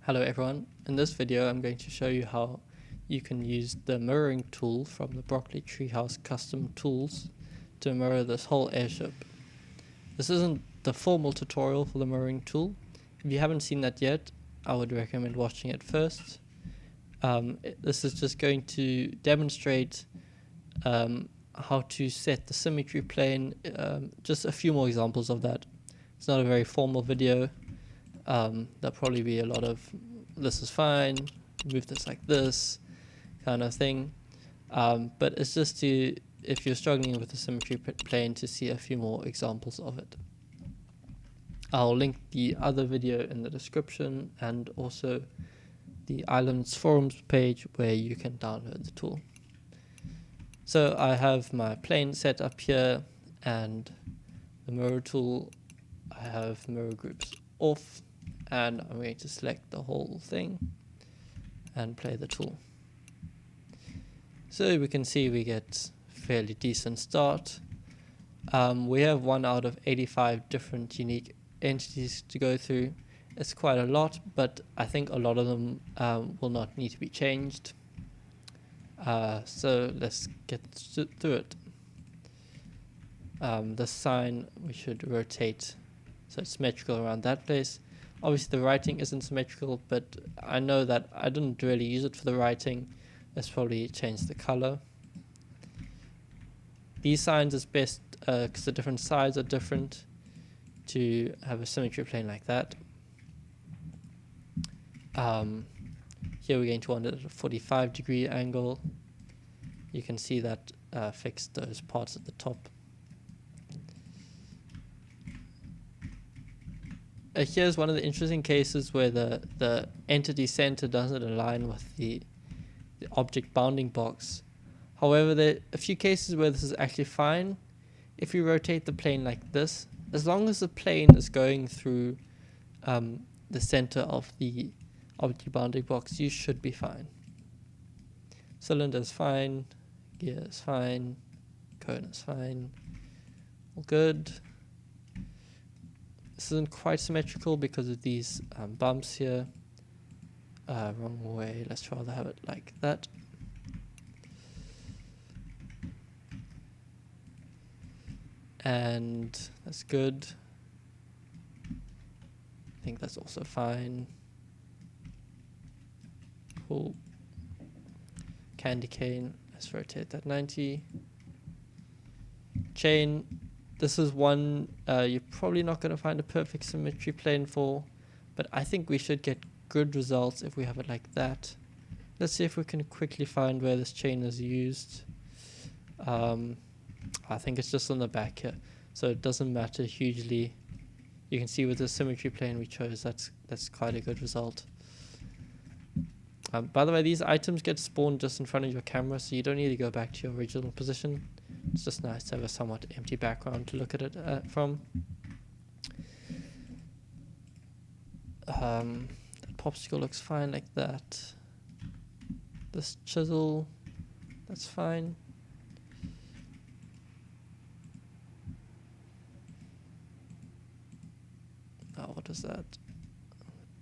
Hello everyone, in this video I'm going to show you how you can use the mirroring tool from the Broccoli Treehouse custom tools to mirror this whole airship. This isn't the formal tutorial for the mirroring tool. If you haven't seen that yet, I would recommend watching it first. This is just going to demonstrate how to set the symmetry plane, just a few more examples of that. It's not a very formal video. There'll probably be a lot of this is fine, move this like this kind of thing, but it's just to, if you're struggling with the symmetry plane, to see a few more examples of it. I'll link the other video in the description and also the Islands forums page where you can download the tool. So I have my plane set up here, and the mirror tool, I have mirror groups off, and I'm going to select the whole thing and play the tool. So we can see we get fairly decent start. We have 1 out of 85 different unique entities to go through. It's quite a lot, but I think a lot of them will not need to be changed. So let's get through it. The sign we should rotate so it's symmetrical around that place. Obviously the writing isn't symmetrical, but I know that I didn't really use it for the writing. Let's probably change the color. These signs is best because the different sides are different, to have a symmetry plane like that. Here we're going to want it at a 45-degree angle. You can see that fixed those parts at the top. Here's one of the interesting cases where the entity center doesn't align with the object bounding box. However, there are a few cases where this is actually fine. If you rotate the plane like this, as long as the plane is going through the center of the object bounding box, you should be fine. Cylinder is fine, gear is fine, cone is fine, all good. This isn't quite symmetrical because of these bumps here. Wrong way, let's rather have it like that. And that's good. I think that's also fine. Cool. Candy cane, let's rotate that 90. Chain. This is one you're probably not going to find a perfect symmetry plane for, but I think we should get good results if we have it like that. Let's see if we can quickly find where this chain is used. I think it's just on the back here, so it doesn't matter hugely. You can see with the symmetry plane we chose, that's quite a good result. By the way, these items get spawned just in front of your camera, so you don't need to go back to your original position. It's just nice to have a somewhat empty background to look at it from. That popsicle looks fine like that. This chisel, that's fine. Oh, what is that?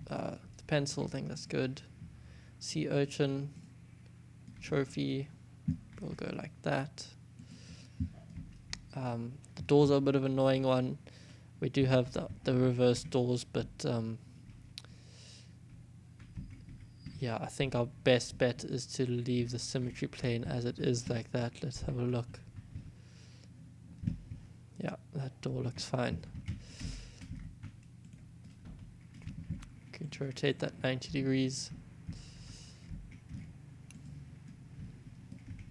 The pencil thing, that's good. Sea urchin, trophy, we'll go like that. The doors are a bit of an annoying one. We do have the reverse doors, but yeah, I think our best bet is to leave the symmetry plane as it is like that. Let's have a look. Yeah, that door looks fine. Going to rotate that 90 degrees.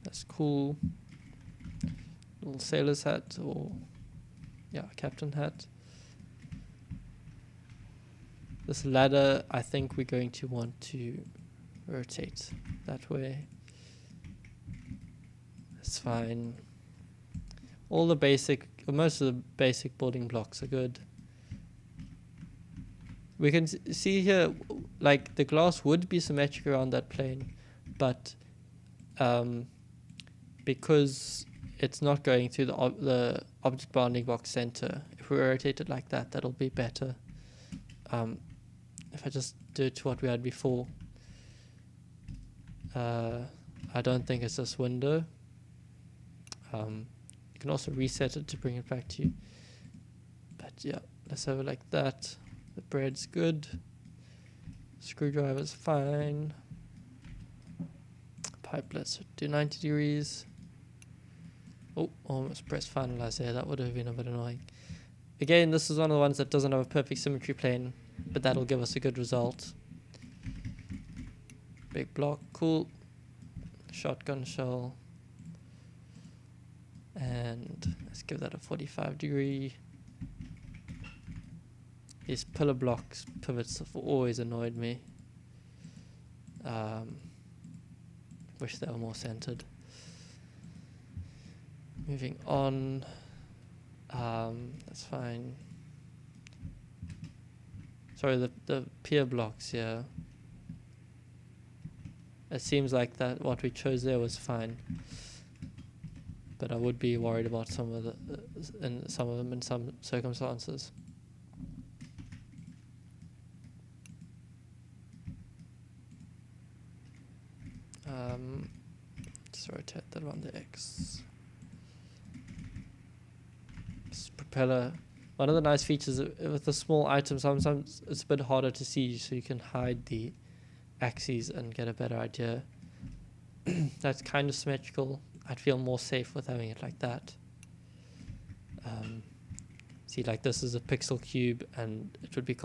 That's cool. Little sailor's hat, or yeah, captain hat. This ladder, I think we're going to want to rotate that way. That's fine. All the basic, or most of the basic building blocks are good. We can see here, like the glass would be symmetric around that plane, but because it's not going through the object bounding box center, if we rotate it like that, that'll be better. If I just do it to what we had before. I don't think it's this window. You can also reset it to bring it back to you. But yeah, let's have it like that. The bread's good. Screwdriver's fine. Pipe, let's do 90 degrees. Oh, almost pressed finalize there. That would have been a bit annoying. Again, this is one of the ones that doesn't have a perfect symmetry plane, but that'll give us a good result. Big block, cool. Shotgun shell. And let's give that a 45 degree. These pillar blocks, pivots have always annoyed me. Wish they were more centered. Moving on. That's fine. Sorry, the pier blocks here. It seems like that what we chose there was fine, but I would be worried about some of them in some circumstances. Just rotate that around the X. This propeller. One of the nice features with the small items, sometimes it's a bit harder to see, so you can hide the axes and get a better idea. That's kind of symmetrical. I'd feel more safe with having it like that. See, like this is a pixel cube, and it would be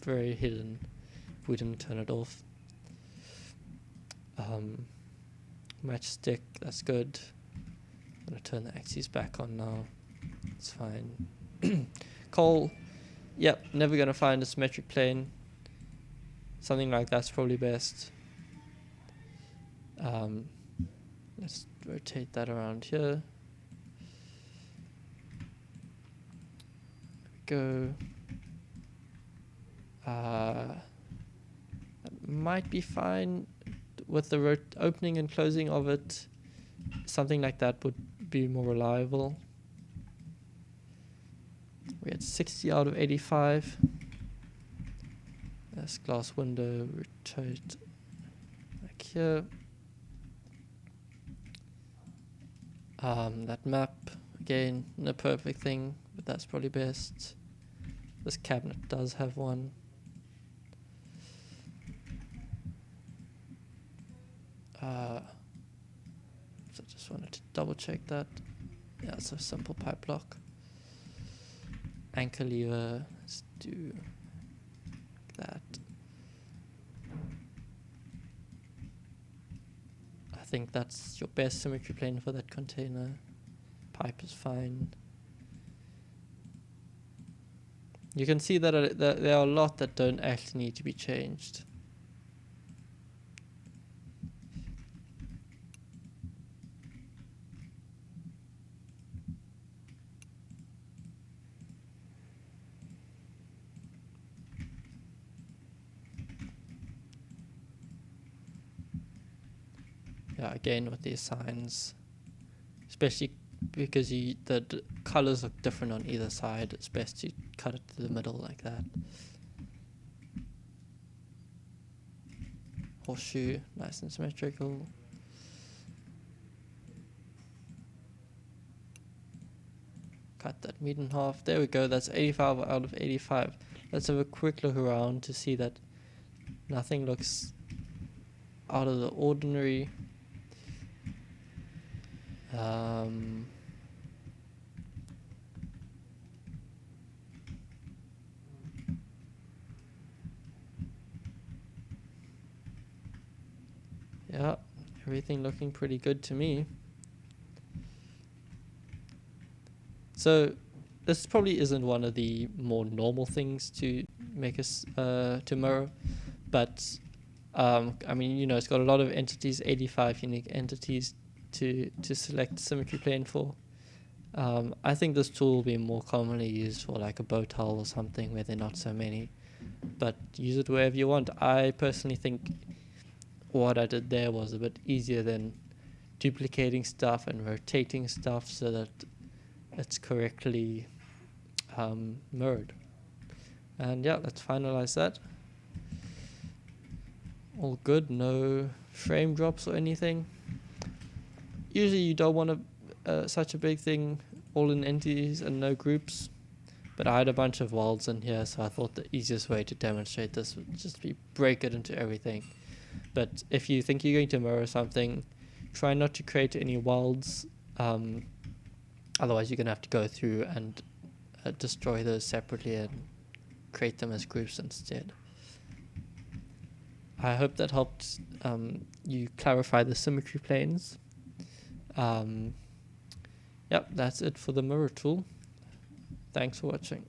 very hidden if we didn't turn it off. Matchstick, that's good. I'm gonna turn the axes back on now. It's fine. Coal, yep, never gonna find a symmetric plane. Something like that's probably best. Let's rotate that around here. There we go. That might be fine with the opening and closing of it. Something like that would be more reliable. We had 60 out of 85. That's glass window, rotate like here. That map, again, no perfect thing, but that's probably best. This cabinet does have one. So I just wanted to double check that. Yeah, it's a simple pipe lock. Anchor lever, let's do that. I think that's your best symmetry plane for that container. Pipe is fine. You can see that there are a lot that don't actually need to be changed. Yeah, again with these signs, especially because the colors look different on either side, it's best to cut it to the middle like that. Horseshoe, nice and symmetrical. Cut that meat in half. There we go, that's 85 out of 85. Let's have a quick look around to see that nothing looks out of the ordinary. Yeah, everything looking pretty good to me. So this probably isn't one of the more normal things to make us to mirror, but I mean, you know, it's got a lot of entities, 85 unique entities to select symmetry plane for. I think this tool will be more commonly used for like a boat hull or something where there are not so many, but use it wherever you want. I personally think what I did there was a bit easier than duplicating stuff and rotating stuff so that it's correctly mirrored. And yeah, let's finalize that. all good, no frame drops or anything. Usually you don't want such a big thing all in entities and no groups, but I had a bunch of worlds in here, so I thought the easiest way to demonstrate this would just be break it into everything. But if you think you're going to mirror something, try not to create any worlds, otherwise you're going to have to go through and destroy those separately and create them as groups instead. I hope that helped you clarify the symmetry planes. Yep, that's it for the mirror tool. Thanks for watching.